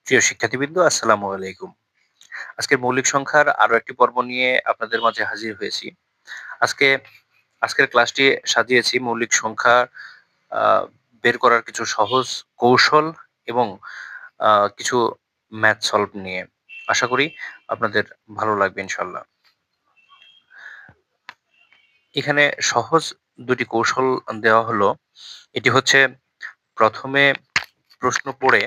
প্রিয় শিক্ষার্থীবৃন্দ, আসসালামু আলাইকুম। আজকের মৌলিক সংখ্যার আরো একটি পর্ব নিয়ে আপনাদের মাঝে হাজির হয়েছি। আজকে আজকের ক্লাসটি সাজিয়েছি মৌলিক সংখ্যা আহ, বের করার কিছু সহজ কৌশল এবং কিছু ম্যাথ সলভ নিয়ে। আশা করি আপনাদের ভালো লাগবে ইনশাল্লাহ। এখানে সহজ দুটি কৌশল দেওয়া হলো। এটি হচ্ছে প্রথমে প্রশ্ন পড়ে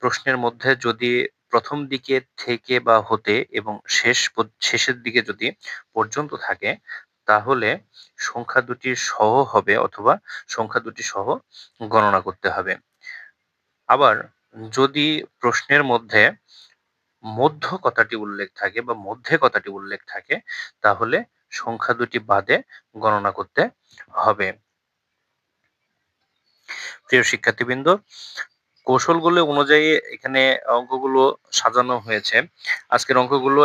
প্রশ্নের মধ্যে যদি প্রথম দিকে থেকে বা হতে এবং শেষের দিকে যদি পর্যন্ত থাকে, তাহলে সংখ্যা দুটি সহ হবে অথবা সংখ্যা দুটি সহ গণনা করতে হবে। আবার যদি প্রশ্নের মধ্যে মধ্য কথাটি উল্লেখ থাকে বা মধ্যে কথাটি উল্লেখ থাকে, তাহলে সংখ্যা দুটি বাদে গণনা করতে হবে। প্রিয় শিক্ষার্থীবৃন্দ, কৌশলগুলো অনুযায়ী এখানে অঙ্কগুলো সাজানো হয়েছে। আজকের অঙ্কগুলো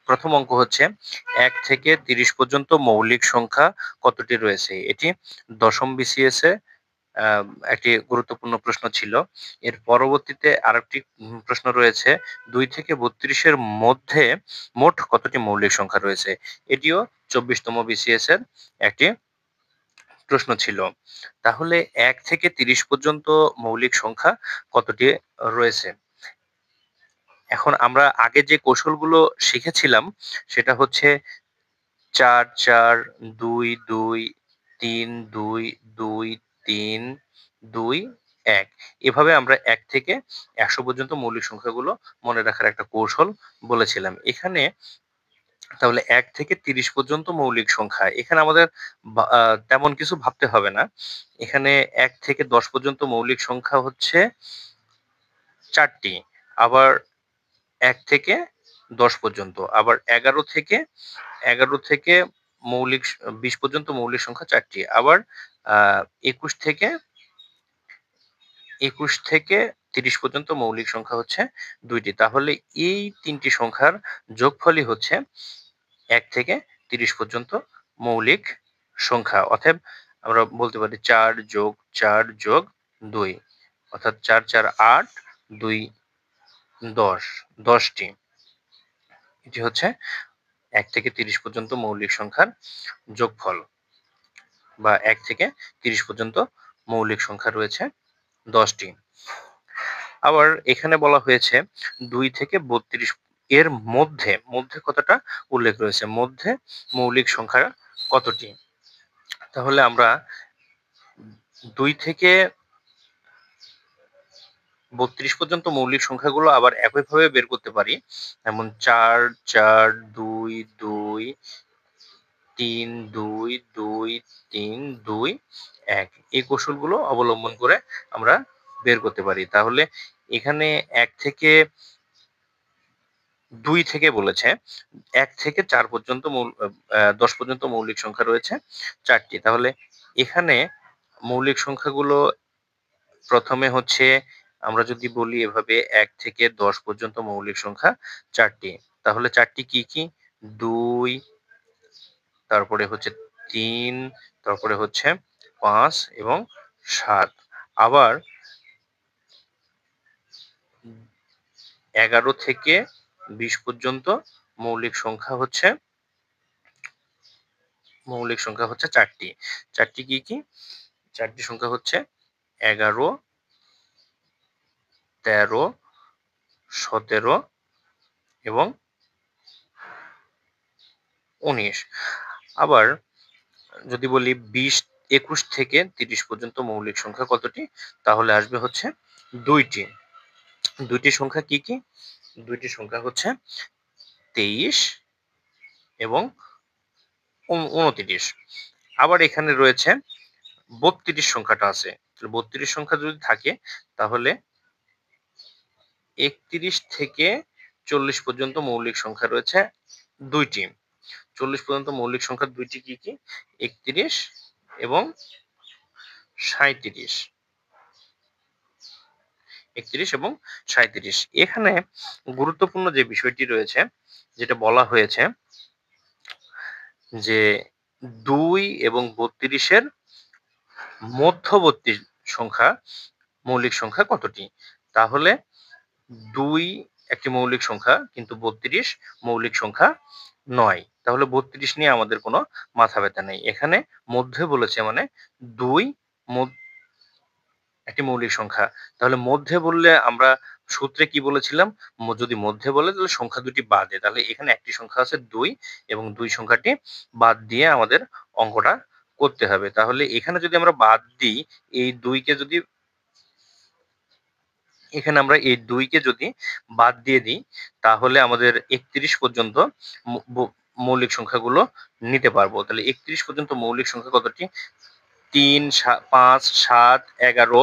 প্রথম অঙ্ক হচ্ছে 1 থেকে 30 পর্যন্ত মৌলিক সংখ্যা কতটি রয়েছে। এটি দশম বিসিএস এ আহ, একটি গুরুত্বপূর্ণ প্রশ্ন ছিল। এর পরবর্তীতে আরেকটি প্রশ্ন রয়েছে, 2 থেকে 32-এর মধ্যে মোট কতটি মৌলিক সংখ্যা রয়েছে। এটিও 24তম বিসিএস এর একটি প্রশ্ন ছিল। তাহলে 1 থেকে 30 পর্যন্ত মৌলিক সংখ্যা কতটি রয়েছে। এখন আমরা আগে যে কৌশলগুলো শিখেছিলাম সেটা হচ্ছে 4 4 2 2 3 2 2 3 2 1। এভাবে আমরা 1 থেকে 100 পর্যন্ত মৌলিক সংখ্যাগুলো মনে রাখার একটা কৌশল বলেছিলাম। এখানে তাহলে 1 থেকে 30 পর্যন্ত মৌলিক সংখ্যা। এখানে আমাদের তেমন কিছু ভাবতে হবে না। এখানে 1 থেকে 10 পর্যন্ত মৌলিক সংখ্যা হচ্ছে 4টি। আবার 1 থেকে 10 পর্যন্ত। আবার 11 থেকে 20 পর্যন্ত মৌলিক সংখ্যা 4টি। আবার আ 21 থেকে 30 পর্যন্ত মৌলিক সংখ্যা হচ্ছে 2টি। তাহলে এই 3টি সংখ্যার যোগফলই হচ্ছে 1 থেকে 30 পর্যন্ত মৌলিক সংখ্যা। অতএব আমরা বলতে পারি 4 যোগ 4 যোগ 2, অর্থাৎ 4 4 8, 2 10, 10টি। এটি হচ্ছে 1 থেকে 30 পর্যন্ত মৌলিক সংখ্যার যোগফল, বা 1 থেকে 30 পর্যন্ত মৌলিক সংখ্যা রয়েছে 10টি। আবার এখানে বলা হয়েছে 2 থেকে 32 এর মধ্যে, মধ্যে কথাটা উল্লেখ রয়েছে, মধ্যে মৌলিক সংখ্যা কতটি। তাহলে আমরা 2 থেকে 32 পর্যন্ত মৌলিক সংখ্যাগুলো আবার একইভাবে বের করতে পারি। যেমন 4 4 2 2 3 2 2 3 2 1। এই কৌশলগুলো অবলম্বন করে আমরা বের করতে পারি। তাহলে এখানে 1 থেকে 2 থেকে বলেছে, 1 থেকে 4 পর্যন্ত 10 পর্যন্ত মৌলিক সংখ্যা রয়েছে 4টি। তাহলে এখানে মৌলিক সংখ্যাগুলো প্রথমে হচ্ছে, আমরা যদি বলি এভাবে, 1 থেকে 10 পর্যন্ত মৌলিক সংখ্যা 4টি। তাহলে 4টি কি কি? 2, তারপরে হচ্ছে 3, তারপরে হচ্ছে 5 এবং 7। আবার 11 থেকে 20 পর্যন্ত মৌলিক সংখ্যা হচ্ছে 4টি। 4টি কি কি? 4টি সংখ্যা হচ্ছে 11, 13, 17 এবং 19। আবার যদি বলি 21 থেকে 30 পর্যন্ত মৌলিক সংখ্যা কতটি, তাহলে আসবে হচ্ছে 2টি। 2টি সংখ্যা কি কি? 2টি সংখ্যা হচ্ছে 23 এবং 29। আবার এখানে রয়েছে 32 সংখ্যাটা আছে। 32 সংখ্যা যদি থাকে, তাহলে 31 থেকে 40 পর্যন্ত মৌলিক সংখ্যা রয়েছে 2টি। 40 পর্যন্ত মৌলিক সংখ্যা 2টি কি কি? 31 এবং 37। 31 এবং 37। এখানে গুরুত্বপূর্ণ যে বিষয়টি রয়েছে, যেটা বলা হয়েছে যে 2 এবং 32-এর মধ্যবর্তী সংখ্যা, মৌলিক সংখ্যা কতটি। তাহলে 2 একটি মৌলিক সংখ্যা কিন্তু 32 মৌলিক সংখ্যা নয়। তাহলে 32 নিয়ে আমাদের কোনো মাথা ব্যথা নেই। এখানে মধ্যে বলেছে মানে 2 একটি মৌলিক সংখ্যা। তাহলে মধ্যে বললে আমরা সূত্রে কি বলেছিলাম? যদি মধ্যে বলে তাহলে সংখ্যা দুটি বাদে। তাহলে এখানে একটি সংখ্যা আছে 2 এবং 2 সংখ্যাটি বাদ দিয়ে আমাদের অঙ্কটা করতে হবে। তাহলে এখানে যদি আমরা বাদ দিই, এই 2 কে যদি এখানে আমরা এই 2 কে যদি বাদ দিয়ে দিই, তাহলে আমাদের 31 পর্যন্ত ম ব মৌলিক সংখ্যাগুলো নিতে পারবো। তাহলে 31 পর্যন্ত মৌলিক সংখ্যা কতটি? ৩, ৫, ৭, ১১,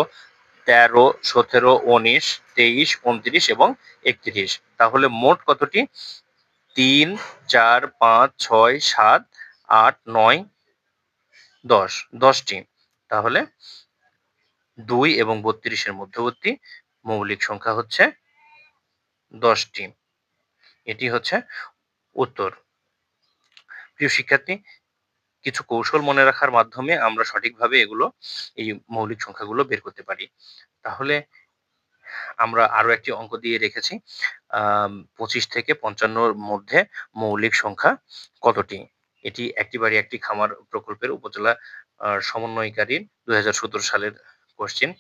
১৩, ১৭, ১৯, ২৩, ২৯ এবং ৩১। তাহলে মোট কতটি? ৩, ৪, ৫, ৬, ৭, ৮, ৯, ১০, ১০ টি। তাহলে ২ এবং ৩২ এর মধ্যবর্তী মৌলিক সংখ্যা হচ্ছে ১০ টি। এটি হচ্ছে উত্তর। প্রিয় শিক্ষার্থী, কিছু কৌশল মনে রাখার মাধ্যমে আমরা সঠিকভাবে এই মৌলিক সংখ্যাগুলো বের করতে পারি। তাহলে আমরা আরো একটি অঙ্ক দিয়ে রেখেছি। ২৫ থেকে ৫৫ র মধ্যে মৌলিক সংখ্যা কতটি? এটি একটি বাড়ি একটি খামার প্রকল্পের উপজেলা সমন্বয়কারীর ২০১৭ সালের কোয়েশ্চেন।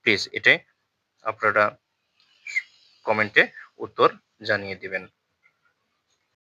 প্লিজ এটাই আপনারা কমেন্টে উত্তর জানিয়ে দিবেন।